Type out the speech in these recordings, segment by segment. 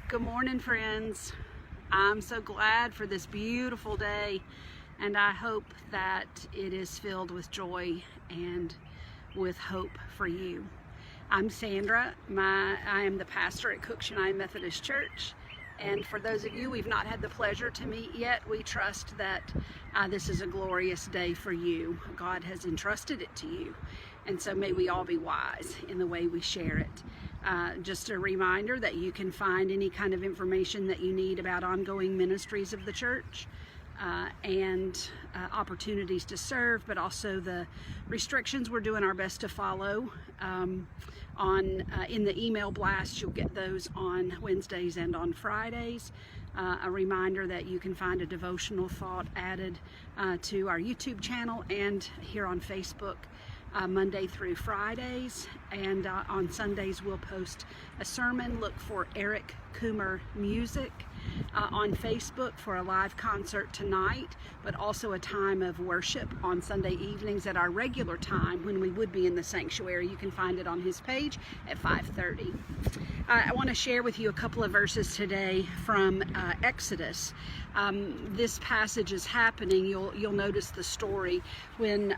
Good morning, friends. I'm so glad for this beautiful day, and I hope that it is filled with joy and with hope for you. I'm Sandra. I am the pastor at Cook United Methodist Church, and for those of you we've not had the pleasure to meet yet, we trust that this is a glorious day for you. God has entrusted it to you, and so may we all be wise in the way we share it. Just a reminder that you can find any kind of information that you need about ongoing ministries of the church and opportunities to serve, but also the restrictions we're doing our best to follow in the email blast. You'll get those on Wednesdays and on Fridays. A reminder that you can find a devotional thought added to our YouTube channel and here on Facebook Monday through Fridays, and on Sundays we'll post a sermon. Look for Eric Coomer Music on Facebook for a live concert tonight, but also a time of worship on Sunday evenings at our regular time when we would be in the sanctuary. You can find it on his page at 5:30. I want to share with you a couple of verses today from Exodus. This passage is happening, you'll notice the story, when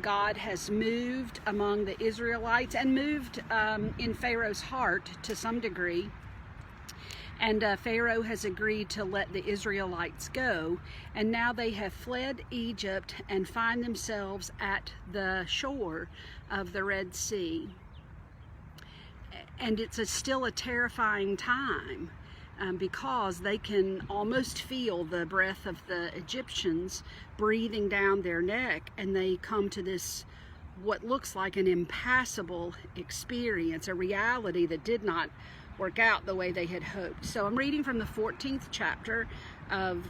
God has moved among the Israelites and moved in Pharaoh's heart to some degree. And Pharaoh has agreed to let the Israelites go, and now they have fled Egypt and find themselves at the shore of the Red Sea. And it's still a terrifying time because they can almost feel the breath of the Egyptians breathing down their neck, and they come to this what looks like an impassable experience, a reality that did not work out the way they had hoped. So I'm reading from the 14th chapter of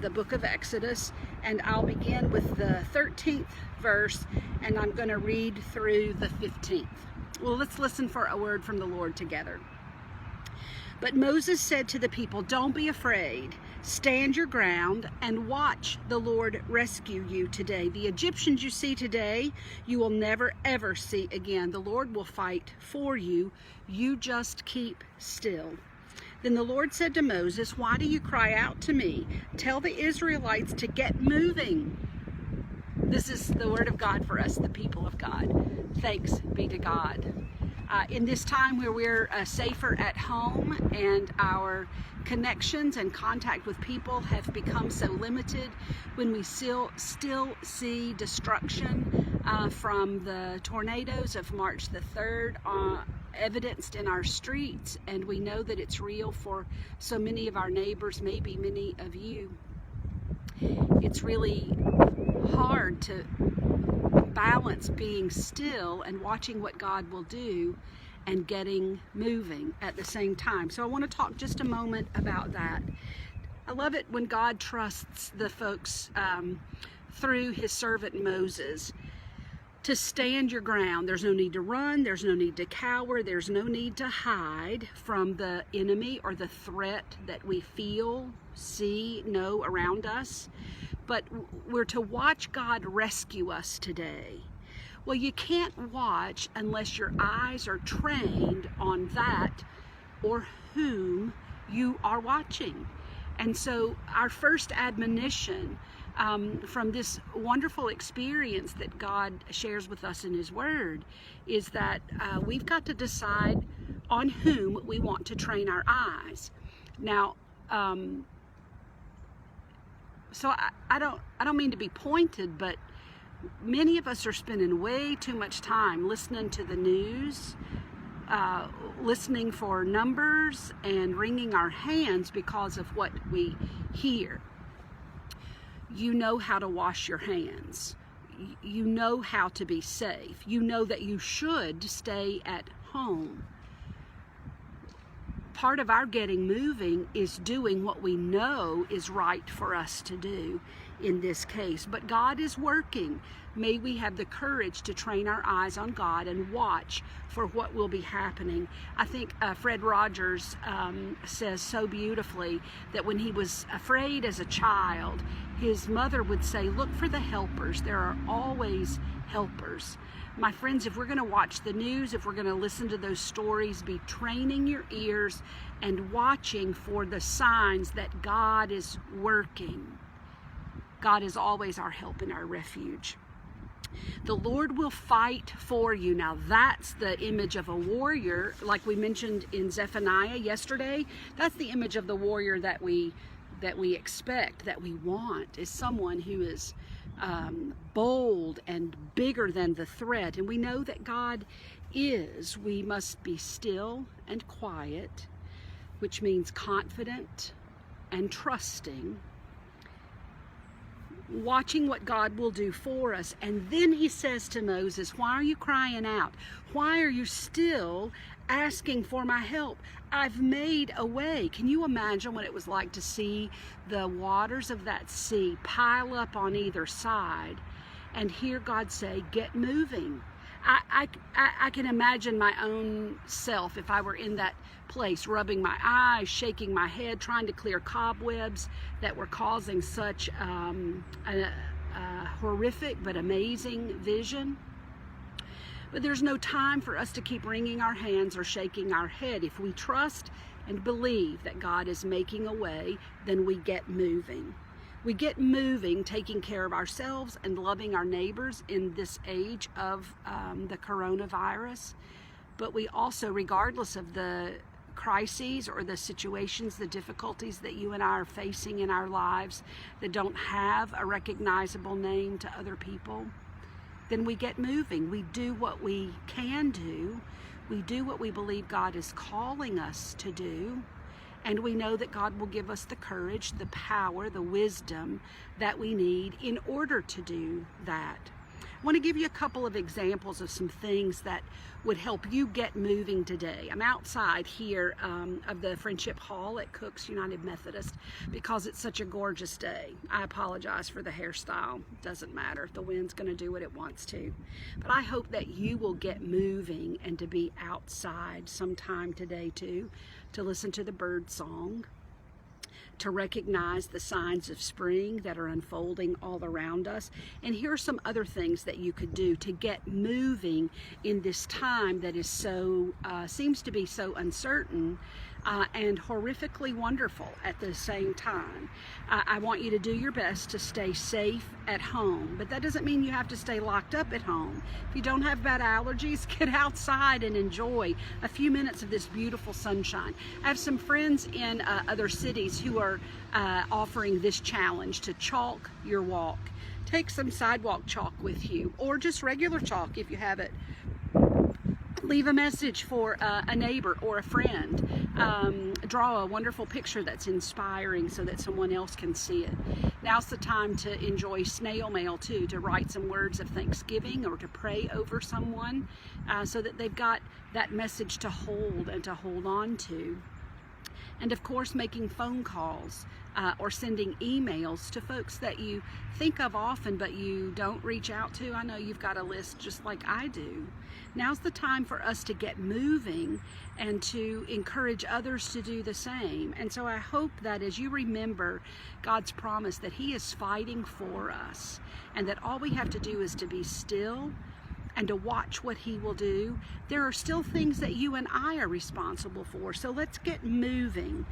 the book of Exodus, and I'll begin with the 13th verse, and I'm going to read through the 15th. Well, let's listen for a word from the Lord together. But Moses said to the people, "Don't be afraid. Stand your ground and watch the Lord rescue you today. The Egyptians you see today, you will never ever see again. The Lord will fight for you. You just keep still." Then the Lord said to Moses, "Why do you cry out to me? Tell the Israelites to get moving." This is the word of God for us, the people of God. Thanks be to God. In this time where we're safer at home and our connections and contact with people have become so limited, when we still see destruction from the tornadoes of March the 3rd evidenced in our streets, and we know that it's real for so many of our neighbors, maybe many of you, it's really hard to balance being still and watching what God will do and getting moving at the same time. So I want to talk just a moment about that. I love it when God trusts the folks through his servant Moses to stand your ground. There's no need to run, there's no need to cower, there's no need to hide from the enemy or the threat that we feel, see, know around us. But we're to watch God rescue us today. Well, you can't watch unless your eyes are trained on that or whom you are watching. And so our first admonition from this wonderful experience that God shares with us in his word is that we've got to decide on whom we want to train our eyes. Now, so I don't mean to be pointed, but many of us are spending way too much time listening to the news, listening for numbers, and wringing our hands because of what we hear. You know how to wash your hands. You know how to be safe. You know that you should stay at home. Part of our getting moving is doing what we know is right for us to do in this case. But God is working. May we have the courage to train our eyes on God and watch for what will be happening. I think Fred Rogers says so beautifully that when he was afraid as a child, his mother would say, "Look for the helpers. There are always helpers. My friends, if we're going to watch the news, if we're going to listen to those stories, be training your ears and watching for the signs that God is working. God is always our help and our refuge. The Lord will fight for you. Now that's the image of a warrior, like we mentioned in Zephaniah yesterday. That's the image of the warrior that we expect, that we want, is someone who is bold and bigger than the threat. And we know that God is. We must be still and quiet, which means confident and trusting, watching what God will do for us. And then he says to Moses, why are you crying out? Why are you still asking for my help? I've made a way. Can you imagine what it was like to see the waters of that sea pile up on either side and hear God say, get moving? I can imagine my own self if I were in that place, rubbing my eyes, shaking my head, trying to clear cobwebs that were causing such a horrific but amazing vision. But there's no time for us to keep wringing our hands or shaking our head. If we trust and believe that God is making a way, then we get moving. We get moving, taking care of ourselves and loving our neighbors in this age of the coronavirus. But we also, regardless of the crises or the situations, the difficulties that you and I are facing in our lives that don't have a recognizable name to other people, then we get moving. We do what we can do. We do what we believe God is calling us to do. And we know that God will give us the courage, the power, the wisdom that we need in order to do that. I want to give you a couple of examples of some things that would help you get moving today. I'm outside here of the Friendship Hall at Cook's United Methodist because it's such a gorgeous day. I apologize for the hairstyle. It doesn't matter. The wind's going to do what it wants to. But I hope that you will get moving and to be outside sometime today too, to listen to the bird song, to recognize the signs of spring that are unfolding all around us. And here are some other things that you could do to get moving in this time that is so, seems to be so uncertain and horrifically wonderful at the same time. I want you to do your best to stay safe at home, but that doesn't mean you have to stay locked up at home. If you don't have bad allergies, get outside and enjoy a few minutes of this beautiful sunshine. I have some friends in other cities who are offering this challenge to chalk your walk. Take some sidewalk chalk with you, or just regular chalk if you have it. Leave a message for a neighbor or a friend. Draw a wonderful picture that's inspiring so that someone else can see it. Now's the time to enjoy snail mail too, to write some words of thanksgiving or to pray over someone so that they've got that message to hold and to hold on to. And of course, making phone calls or sending emails to folks that you think of often but you don't reach out to. I know you've got a list just like I do. Now's the time for us to get moving and to encourage others to do the same. And so I hope that as you remember God's promise that He is fighting for us and that all we have to do is to be still and to watch what He will do. There are still things that you and I are responsible for. So let's get moving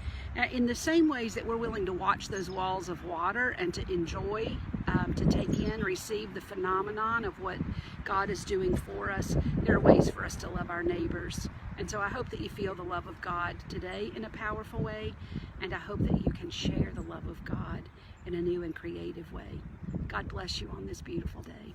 in the same ways that we're willing to watch those walls of water and to enjoy, to take in, receive the phenomenon of what God is doing for us. There are ways for us to love our neighbors. And so I hope that you feel the love of God today in a powerful way. And I hope that you can share the love of God in a new and creative way. God bless you on this beautiful day.